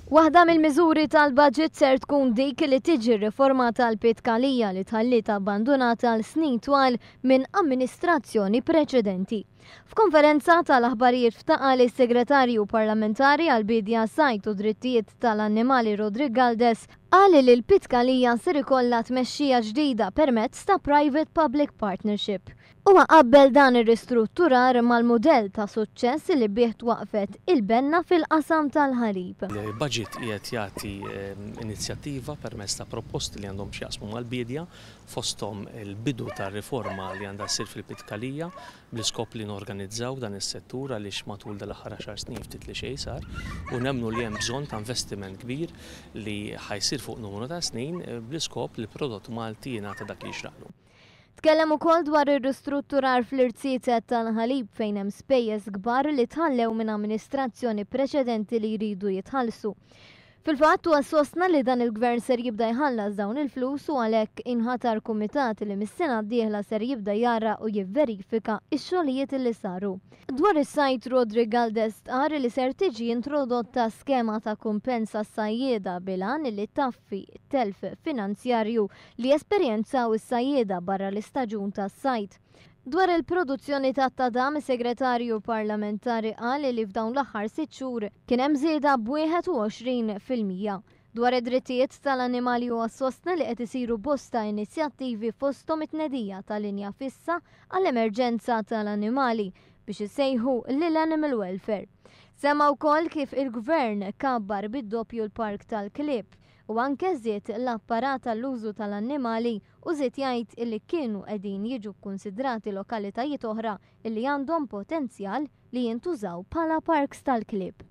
Waħda mill-miżuri tal-budget ser tkun dik li tiġi riforma tal-Pitkalija li tħallita abbandonata għal snin twal minn amministrazzjoni preċedenti. F'konferenza tal-aħbarijiet ftaqal is-Segretarju Parlamentari għal-Bidja Sajt u Drittijiet tal-Annimali Rodri Galdes qal li l-Pitkalija ser ikollha tmexxija ġdida permezz ta' Private-Public Partnership. Huwa qabbel dan ir-ristrutturar mal-mudell ta' suċċess li bih twaqfet il-benna fil-qasam tal-ħarib. Il-budget qiegħed jagħti inizjattiva permezz ta' proposti li għandhom x'jaqsmu mal-bidja fosthom il-bidu tar-riforma li għandha ssir fil-Pitkalija bl-iskop li norganizzaw dan is-settur għaliex matul dal-aħħar 10 snin ftit li xejn sar u nemmnu li hemm bżonn ta' investiment kbir li ħajsir fuq numru ta' snin bl-iskop li prodott Malti jingħata dak li jixraqlu. Tkellem ukoll dwar ir-ristrutturar fl-irtietet tal-ħalib fejn hemm spejjeż kbar li tħallew minn amministrazzjoni preċedenti li jridu jitħallsu. Fil-fatt huwa sostna li dan il-gvern ser jibda jħallas dawn il-flus u għalhekk inħatar kumitat li mis-sena d-dieħla ser jibda jara u jivverifika x-xogħlijiet li saru. Dwar is-sajt Rodri Galdes qar li ser tiġi introdotta skema ta' kumpensa s-sajjieda bilan li taffi telf finanzjarju li esperjenzaw is-sajjieda barra l-istaġun tas-sajt. Dwar il-produzzjoni ta' tadam, is-Segretarju Parlamentari qal li f'dawn l-aħħar 6 xhur kien hemm żieda b'21%. Dwar id-drittijiet tal-annimali huwa sostna li qed isiru bosta inizjattivi fosthom it-tnedija tal-linja fissa għall-emerġenza tal-annimali biex isejħu lill-animal welfare. Semma wkoll kif il-Gvern kabbar bid-doppju l-Park tal-Klieb u anke żied l-apparat tal-użu tal-annimali u żied jgħid illi kienu qegħdin jiġu kkunsidrati lokalitajiet oħra illi għandhom potenzjal li jintużaw bħala parks tal-Klieb.